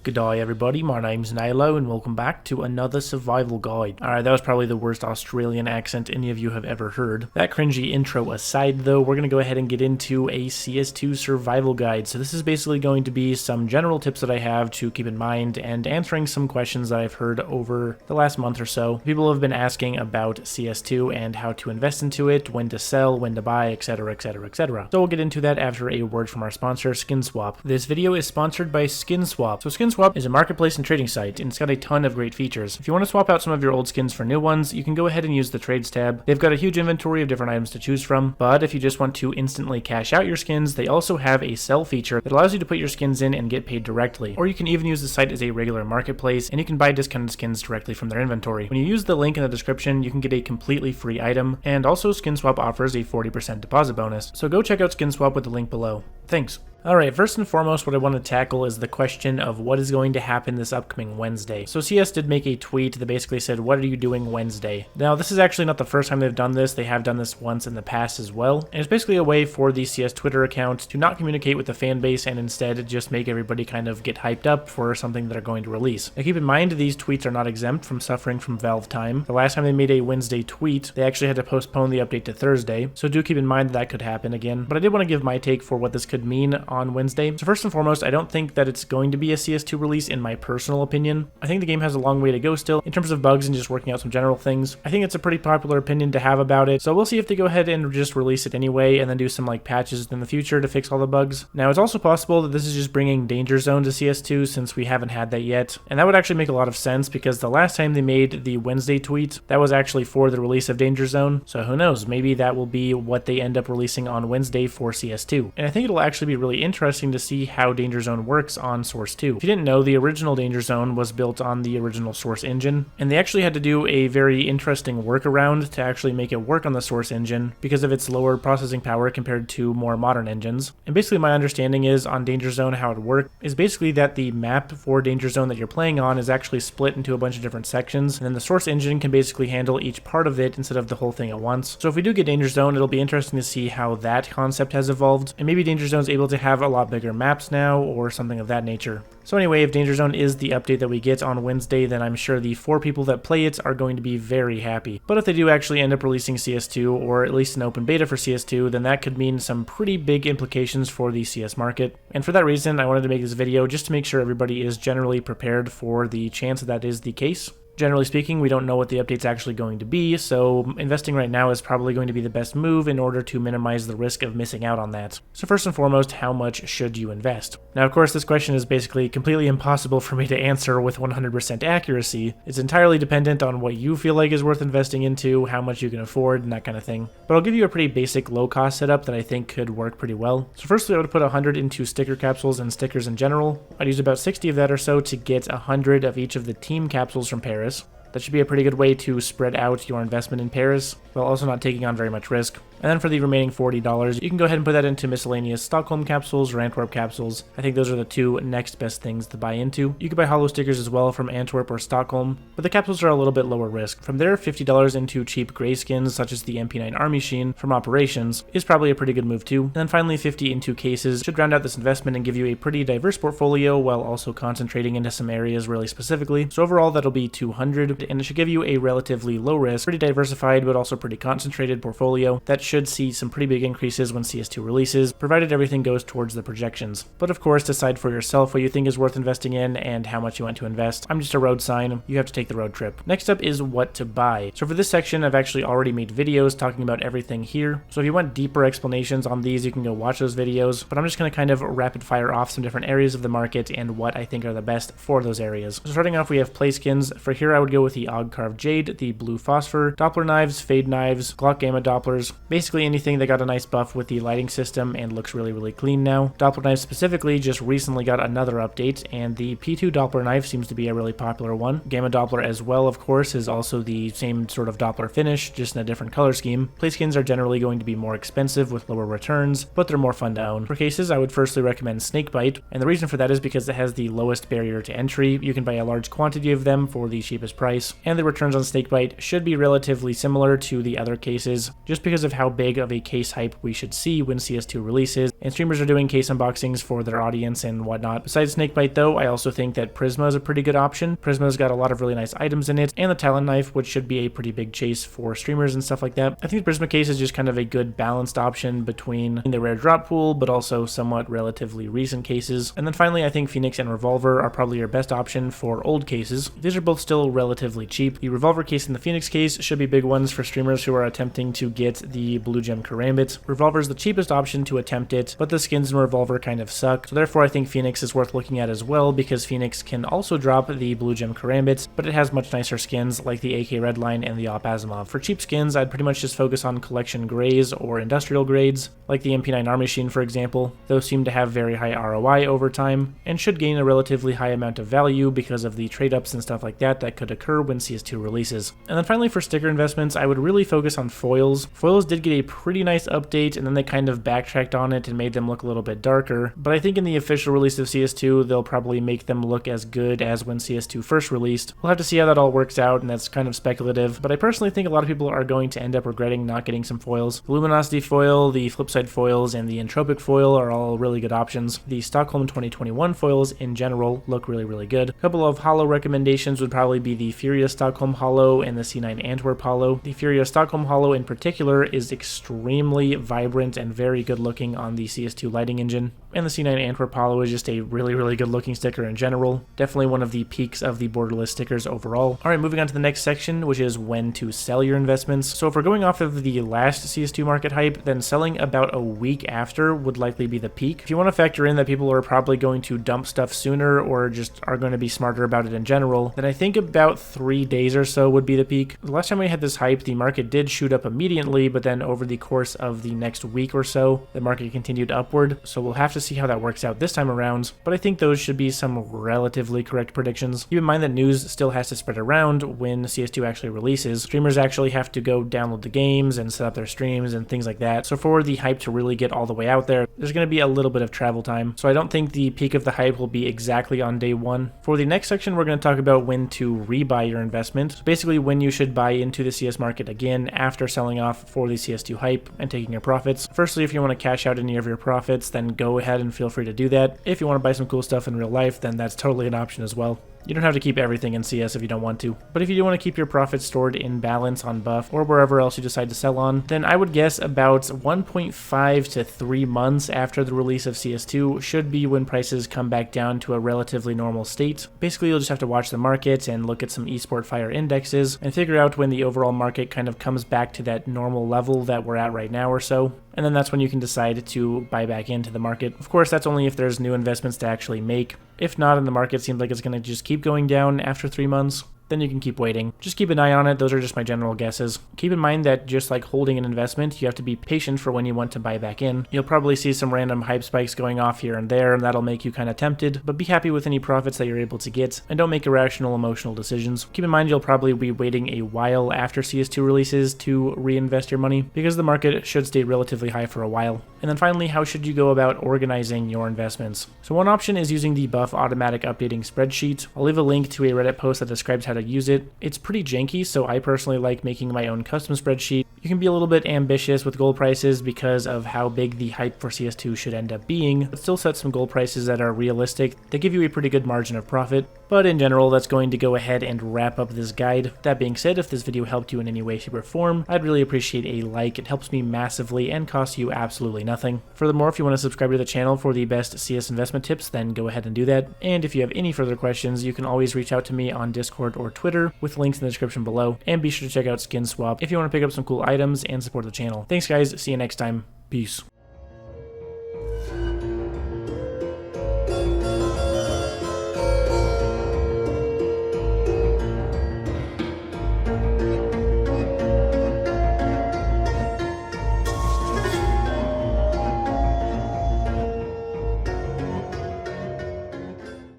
G'day everybody, my name's Nalo and welcome back to another survival guide. Alright, that was probably the worst Australian accent any of you have ever heard. That cringy intro aside though, we're going to go ahead and get into a CS2 survival guide. So this is basically going to be some general tips that I have to keep in mind and answering some questions that I've heard over the last month or so. People have been asking about CS2 and how to invest into it, when to sell, when to buy, etc, etc, etc. So we'll get into that after a word from our sponsor, SkinSwap. This video is sponsored by SkinSwap. So SkinSwap is a marketplace and trading site, and it's got a ton of great features. If you want to swap out some of your old skins for new ones, you can go ahead and use the trades tab. They've got a huge inventory of different items to choose from, but if you just want to instantly cash out your skins, they also have a sell feature that allows you to put your skins in and get paid directly. Or you can even use the site as a regular marketplace, and you can buy discounted skins directly from their inventory. When you use the link in the description, you can get a completely free item, and also SkinSwap offers a 40% deposit bonus. So go check out SkinSwap with the link below. Thanks. Alright, first and foremost, what I want to tackle is the question of what is going to happen this upcoming Wednesday. So CS did make a tweet that basically said, what are you doing Wednesday? Now, this is actually not the first time they've done this. They have done this once in the past as well. And it's basically a way for the CS Twitter account to not communicate with the fan base and instead just make everybody kind of get hyped up for something that they're going to release. Now, keep in mind, these tweets are not exempt from suffering from Valve time. The last time they made a Wednesday tweet, they actually had to postpone the update to Thursday. So do keep in mind that could happen again. But I did want to give my take for what this could mean on Wednesday. So first and foremost, I don't think that it's going to be a CS2 release in my personal opinion. I think the game has a long way to go still in terms of bugs and just working out some general things. I think it's a pretty popular opinion to have about it. So we'll see if they go ahead and just release it anyway and then do some like patches in the future to fix all the bugs. Now it's also possible that this is just bringing Danger Zone to CS2 since we haven't had that yet. And that would actually make a lot of sense because the last time they made the Wednesday tweet, that was actually for the release of Danger Zone. So who knows, maybe that will be what they end up releasing on Wednesday for CS2. And I think it'll actually be really interesting to see how Danger Zone works on Source 2. If you didn't know, the original Danger Zone was built on the original Source engine, and they actually had to do a very interesting workaround to actually make it work on the Source engine because of its lower processing power compared to more modern engines. And basically my understanding is on Danger Zone how it works is basically that the map for Danger Zone that you're playing on is actually split into a bunch of different sections, and then the Source engine can basically handle each part of it instead of the whole thing at once. So if we do get Danger Zone, it'll be interesting to see how that concept has evolved, and maybe Danger Zone's able to have a lot bigger maps now or something of that nature. So anyway, if Danger Zone is the update that we get on Wednesday, then I'm sure the 4 people that play it are going to be very happy. But if they do actually end up releasing CS2, or at least an open beta for CS2, then that could mean some pretty big implications for the CS market. And for that reason, I wanted to make this video just to make sure everybody is generally prepared for the chance that is the case. Generally speaking, we don't know what the update's actually going to be, so investing right now is probably going to be the best move in order to minimize the risk of missing out on that. So first and foremost, how much should you invest? Now, of course, this question is basically completely impossible for me to answer with 100% accuracy. It's entirely dependent on what you feel like is worth investing into, how much you can afford, and that kind of thing. But I'll give you a pretty basic low-cost setup that I think could work pretty well. So firstly, I would put 100 into sticker capsules and stickers in general. I'd use about 60 of that or so to get 100 of each of the team capsules from Paris. That should be a pretty good way to spread out your investment in Paris, while also not taking on very much risk. And then for the remaining $40, you can go ahead and put that into miscellaneous Stockholm capsules or Antwerp capsules. I think those are the 2 next best things to buy into. You could buy hollow stickers as well from Antwerp or Stockholm, but the capsules are a little bit lower risk. From there, $50 into cheap gray skins such as the MP9 Army Sheen from Operations is probably a pretty good move too. And then finally, 50 into cases should round out this investment and give you a pretty diverse portfolio while also concentrating into some areas really specifically. So overall, that'll be 200, and it should give you a relatively low risk, pretty diversified but also pretty concentrated portfolio that should see some pretty big increases when CS2 releases, provided everything goes towards the projections. But of course, decide for yourself what you think is worth investing in and how much you want to invest. I'm just a road sign. You have to take the road trip. Next up is what to buy. So for this section, I've actually already made videos talking about everything here. So if you want deeper explanations on these, you can go watch those videos, but I'm just going to kind of rapid fire off some different areas of the market and what I think are the best for those areas. So starting off, we have play skins. For here, I would go with the Og Carved Jade, the Blue Phosphor, Doppler knives, Fade knives, Glock Gamma Dopplers, basically anything that got a nice buff with the lighting system and looks really, really clean now. Doppler knives specifically just recently got another update, and the P2 Doppler knife seems to be a really popular one. Gamma Doppler as well, of course, is also the same sort of Doppler finish, just in a different color scheme. Play skins are generally going to be more expensive with lower returns, but they're more fun to own. For cases, I would firstly recommend Snakebite, and the reason for that is because it has the lowest barrier to entry. You can buy a large quantity of them for the cheapest price, and the returns on Snakebite should be relatively similar to the other cases, just because of how how big of a case hype we should see when CS2 releases, and streamers are doing case unboxings for their audience and whatnot. Besides Snakebite though, I also think that Prisma is a pretty good option. Prisma's got a lot of really nice items in it, and the Talon Knife, which should be a pretty big chase for streamers and stuff like that. I think the Prisma case is just kind of a good balanced option between the rare drop pool, but also somewhat relatively recent cases. And then finally, I think Phoenix and Revolver are probably your best option for old cases. These are both still relatively cheap. The Revolver case and the Phoenix case should be big ones for streamers who are attempting to get the Blue Gem Karambit. Revolver is the cheapest option to attempt it, but the skins in Revolver kind of suck. So therefore, I think Phoenix is worth looking at as well, because Phoenix can also drop the Blue Gem Karambit, but it has much nicer skins like the AK Redline and the Op Asimov. For cheap skins, I'd pretty much just focus on collection grays or industrial grades, like the MP9 Army Machine for example. Those seem to have very high ROI over time, and should gain a relatively high amount of value because of the trade-ups and stuff like that could occur when CS2 releases. And then finally for sticker investments, I would really focus on foils. Foils did get a pretty nice update, and then they kind of backtracked on it and made them look a little bit darker, but I think in the official release of CS2, they'll probably make them look as good as when CS2 first released. We'll have to see how that all works out, and that's kind of speculative, but I personally think a lot of people are going to end up regretting not getting some foils. The Luminosity foil, the Flipside foils, and the Entropic foil are all really good options. The Stockholm 2021 foils in general look really good. A couple of holo recommendations would probably be the Furia Stockholm holo and the C9 Antwerp holo. The Furia Stockholm holo in particular is extremely vibrant and very good looking on the CS2 lighting engine, and the C9 Antwerp holo is just a really good looking sticker in general. Definitely one of the peaks of the borderless stickers overall. Alright, moving on to the next section, which is when to sell your investments. So if we're going off of the last CS2 market hype, then selling about a week after would likely be the peak. If you want to factor in that people are probably going to dump stuff sooner or just are going to be smarter about it in general, then I think about 3 days or so would be the peak. The last time we had this hype, the market did shoot up immediately, but then over the course of the next week or so, the market continued upward, so we'll have to see how that works out this time around, but I think those should be some relatively correct predictions. Keep in mind that news still has to spread around when CS2 actually releases. Streamers actually have to go download the games and set up their streams and things like that, so for the hype to really get all the way out there, there's going to be a little bit of travel time, so I don't think the peak of the hype will be exactly on day one. For the next section, we're going to talk about when to rebuy your investment, so basically when you should buy into the CS market again after selling off for the CS2 hype and taking your profits. Firstly, if you want to cash out any of your profits, then go ahead and feel free to do that. If you want to buy some cool stuff in real life, then that's totally an option as well. You don't have to keep everything in CS if you don't want to, but if you do want to keep your profits stored in balance on Buff or wherever else you decide to sell on, then I would guess about 1.5 to 3 months after the release of CS2 should be when prices come back down to a relatively normal state. Basically, you'll just have to watch the market and look at some eSport Fire indexes and figure out when the overall market kind of comes back to that normal level that we're at right now or so. And then that's when you can decide to buy back into the market. Of course, that's only if there's new investments to actually make. If not, and the market seems like it's going to just keep going down after 3 months, then you can keep waiting. Just keep an eye on it. Those are just my general guesses. Keep in mind that just like holding an investment, you have to be patient for when you want to buy back in. You'll probably see some random hype spikes going off here and there, and that'll make you kind of tempted, but be happy with any profits that you're able to get, and don't make irrational emotional decisions. Keep in mind you'll probably be waiting a while after CS2 releases to reinvest your money, because the market should stay relatively high for a while. And then finally, how should you go about organizing your investments? So one option is using the Buff automatic updating spreadsheet. I'll leave a link to a Reddit post that describes how to use it. It's pretty janky, so I personally like making my own custom spreadsheet. You can be a little bit ambitious with gold prices because of how big the hype for CS2 should end up being, but still set some gold prices that are realistic. They give you a pretty good margin of profit. But in general, that's going to go ahead and wrap up this guide. That being said, if this video helped you in any way, shape, or form, I'd really appreciate a like. It helps me massively and costs you absolutely nothing. Furthermore, if you want to subscribe to the channel for the best CS investment tips, then go ahead and do that. And if you have any further questions, you can always reach out to me on Discord or Twitter with links in the description below. And be sure to check out Skin Swap if you want to pick up some cool items and support the channel. Thanks guys, see you next time. Peace.